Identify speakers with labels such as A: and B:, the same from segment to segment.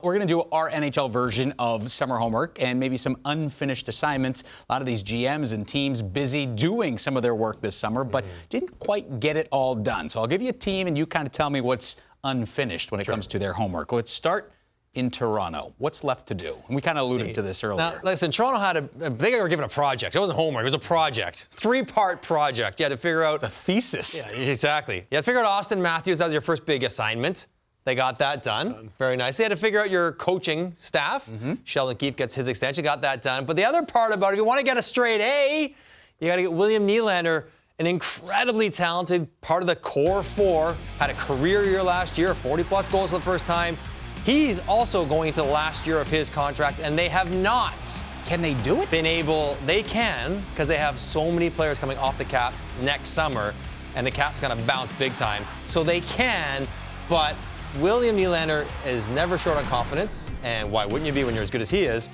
A: We're going to do our NHL version of summer homework and maybe some unfinished assignments. A lot of these GMs and teams busy doing some of their work this summer, but didn't quite get it all done. So I'll give you a team and you kind of tell me what's unfinished when it comes to their homework. Let's start in Toronto. What's left to do? And we kind of alluded to this earlier.
B: Now, listen, Toronto they were given a project. It wasn't homework. It was a project. 3-part project. You had to figure out.
A: It's a thesis.
B: Yeah, exactly. You had to figure out Austin Matthews. That was your first big assignment. They got that done. Very nice. They had to figure out your coaching staff. Sheldon Keefe gets his extension, got that done. But the other part about it, if you want to get a straight A, you got to get William Nylander, an incredibly talented part of the core four, had a career year last year, 40-plus goals for the first time. He's also going into the last year of his contract, and they have not.
A: Can they do it?
B: They can, because they have so many players coming off the cap next summer, and the cap's going to bounce big time. So they can, but William Nylander is never short on confidence, and why wouldn't you be when you're as good as he is?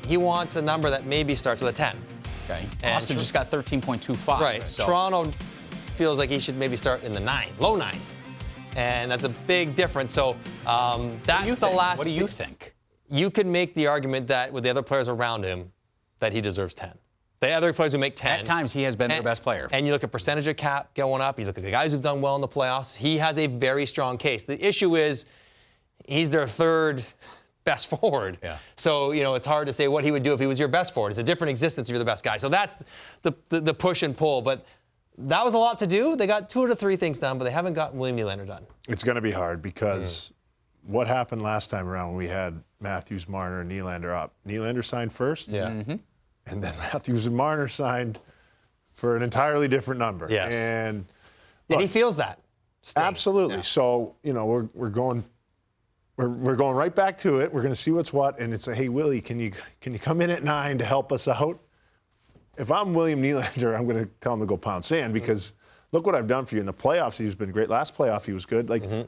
B: He wants a number that maybe starts with a 10.
A: Okay. Austin just got 13.25.
B: Right.
A: So.
B: Toronto feels like he should maybe start in the low nines. And that's a big difference. So that's the last.
A: What do you think?
B: You could make the argument that with the other players around him, that he deserves 10. The other players who make 10.
A: At times, he has been their best player.
B: And you look at percentage of cap going up. You look at the guys who've done well in the playoffs. He has a very strong case. The issue is he's their third best forward.
A: Yeah.
B: So, it's hard to say what he would do if he was your best forward. It's a different existence if you're the best guy. So that's the push and pull. But that was a lot to do. They got 2 out of 3 things done, but they haven't gotten William Nylander done.
C: It's going to be hard because what happened last time around when we had Matthews, Marner, and Nylander up? Nylander signed first.
B: Yeah.
C: And then Matthews and Marner signed for an entirely different number.
B: Yes.
C: And
B: he feels that.
C: Absolutely.
B: Yeah.
C: So, we're going right back to it. We're going to see what's what. And it's hey, Willie, can you come in at 9 to help us out? If I'm William Nylander, I'm going to tell him to go pound sand because look what I've done for you. In the playoffs, he's been great. Last playoff, he was good.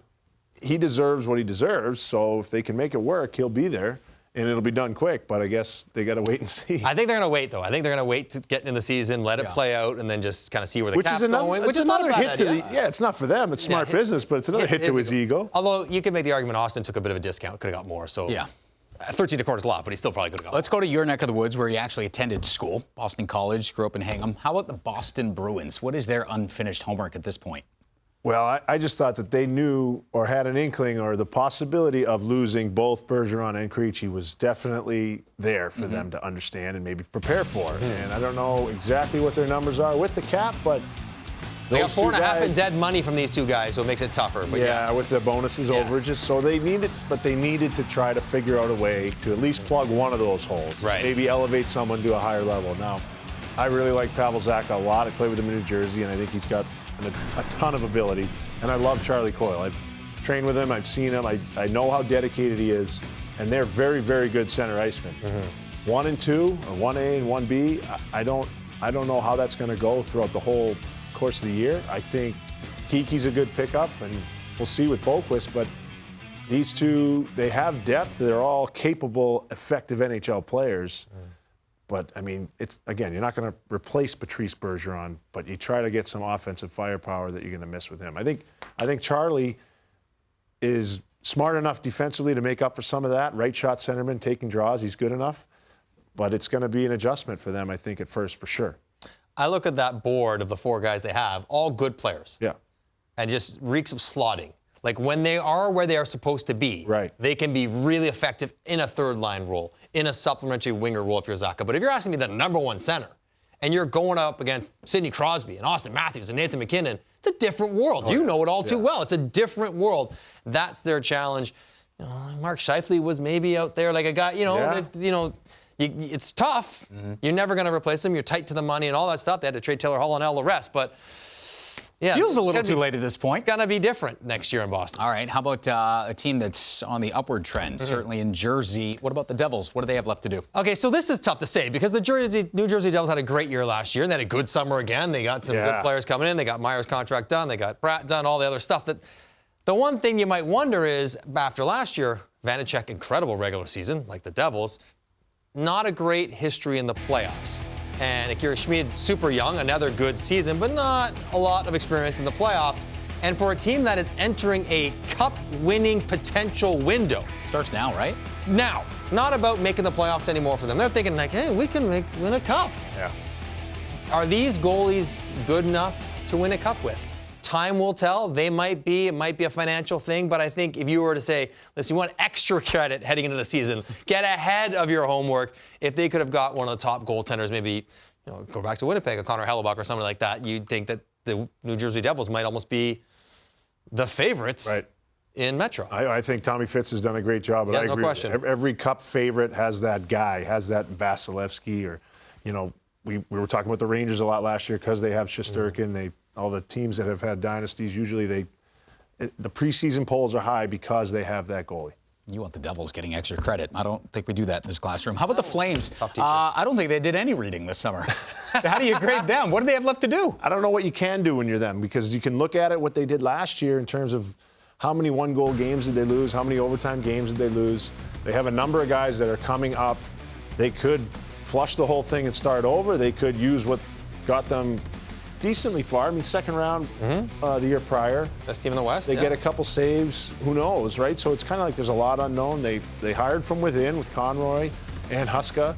C: He deserves what he deserves. So if they can make it work, he'll be there. And it'll be done quick, but I guess they got to wait and see.
B: I think they're going to wait, though. I think they're going to wait to get into the season, let it play out, and then just kind of see where the cap's going.
C: Which is another hit to the. Yeah, it's not for them. It's smart business, but it's another hit to his ego.
B: Although you could make the argument Austin took a bit of a discount, could have got more. So 13 a quarter is a lot, but he still probably could have got.
A: Let's go to your neck of the woods where he actually attended school, Boston College, grew up in Hingham. How about the Boston Bruins? What is their unfinished homework at this point?
C: Well, I just thought that they knew or had an inkling or the possibility of losing both Bergeron and Krejci was definitely there for them to understand and maybe prepare for. And I don't know exactly what their numbers are with the cap, but
B: they got 4.5 in dead money from these two guys, so it makes it tougher. But
C: with the bonuses, overages. So they needed to try to figure out a way to at least plug one of those holes.
B: Right.
C: Maybe elevate someone to a higher level. Now, I really like Pavel Zacha a lot. I played with him in New Jersey, and I think he's got a ton of ability, and I love Charlie Coyle. I've trained with him, I've seen him, I know how dedicated he is, and they're very, very good center icemen. 1 and 2, or 1A and 1B, I don't know how that's going to go throughout the whole course of the year. I think Kiki's a good pickup, and we'll see with Boqvist, but these two, they have depth, they're all capable, effective NHL players. But, I mean, you're not going to replace Patrice Bergeron, but you try to get some offensive firepower that you're going to miss with him. I think Charlie is smart enough defensively to make up for some of that. Right shot centerman, taking draws, he's good enough. But it's going to be an adjustment for them, I think, at first, for sure.
B: I look at that board of the 4 guys they have, all good players.
C: Yeah.
B: And just reeks of slotting. Like when they are where they are supposed to be, they can be really effective in a third-line role, in a supplementary winger role if you're Zacha. But if you're asking me the number 1 center, and you're going up against Sidney Crosby and Austin Matthews and Nathan McKinnon, it's a different world. You know it all too well. It's a different world. That's their challenge. Mark Scheifele was maybe out there like a guy, it's tough. You're never going to replace him. You're tight to the money and all that stuff. They had to trade Taylor Hall and all the rest, but
A: feels a little too late at this point.
B: It's going to be different next year in Boston.
A: All right. How about a team that's on the upward trend, certainly in Jersey? What about the Devils? What do they have left to do?
B: Okay, so this is tough to say because the New Jersey Devils had a great year last year and they had a good summer again. They got some good players coming in. They got Myers' contract done. They got Pratt done, all the other stuff. The one thing you might wonder is, after last year, Vanecek, incredible regular season, like the Devils, not a great history in the playoffs. And Akira Schmid, super young, another good season, but not a lot of experience in the playoffs. And for a team that is entering a cup-winning potential window,
A: Starts now, right?
B: now, not about making the playoffs anymore for them. They're thinking like, hey, we can win a cup.
C: Yeah.
B: Are these goalies good enough to win a cup with? Time will tell. They might be. It might be a financial thing. But I think if you were to say, listen, you want extra credit heading into the season, get ahead of your homework. If they could have got one of the top goaltenders, maybe go back to Winnipeg, a Connor Hellebuck or something like that, you'd think that the New Jersey Devils might almost be the favorites in Metro.
C: I think Tommy Fitz has done a great job. But
B: Yeah,
C: I
B: no
C: agree.
B: question.
C: Every cup favorite has that guy, has that Vasilevsky, or, we were talking about the Rangers a lot last year because they have Shesterkin. All the teams that have had dynasties, usually the preseason polls are high because they have that goalie.
A: You want the Devils getting extra credit. I don't think we do that in this classroom. How about the Flames?
B: Tough teacher.
A: I don't think they did any reading this summer. So how do you grade them? What do they have left to do?
C: I don't know what you can do when you're them, because you can look at it, what they did last year in terms of how many one-goal games did they lose, how many overtime games did they lose. They have a number of guys that are coming up. They could flush the whole thing and start over. They could use what got them decently far. I mean, second round the year prior.
B: Best team in the West.
C: They get a couple saves. Who knows, right? So it's kind of like there's a lot unknown. They hired from within with Conroy and Huska,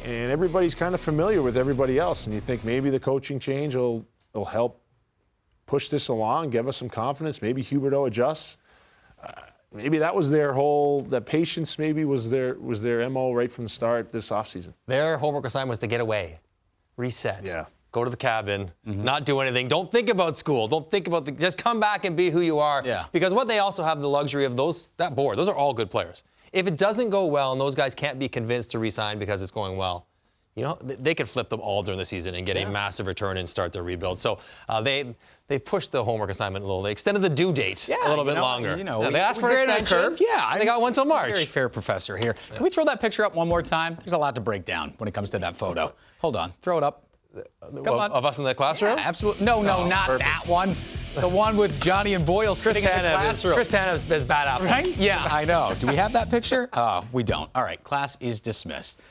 C: and everybody's kind of familiar with everybody else. And you think maybe the coaching change will help push this along, give us some confidence. Maybe Huberdeau adjusts. Maybe that was that patience maybe was their MO right from the start this offseason.
B: Their homework assignment was to get away, reset.
C: Yeah.
B: Go to the cabin, not do anything. Don't think about school. Don't think about just come back and be who you are.
A: Yeah.
B: Because what they also have the luxury of that board. Those are all good players. If it doesn't go well and those guys can't be convinced to resign because it's going well, they could flip them all during the season and get a massive return and start their rebuild. So they pushed the homework assignment a little. They extended the due date a little bit longer.
A: They
B: asked for an extension.
A: curve. Yeah,
B: They got one till March.
A: Very fair professor here. Can we throw that picture up one more time? There's a lot to break down when it comes to that photo. Hold on, throw it up. Come on.
B: Of us in the classroom?
A: Yeah, absolutely. No, not
C: perfect.
A: that one. The one with Johnny and Boyle sitting in the classroom.
B: Chris Tanev is bad apple.
A: Right? Yeah, I know. Do we have that picture? We don't. All right, class is dismissed.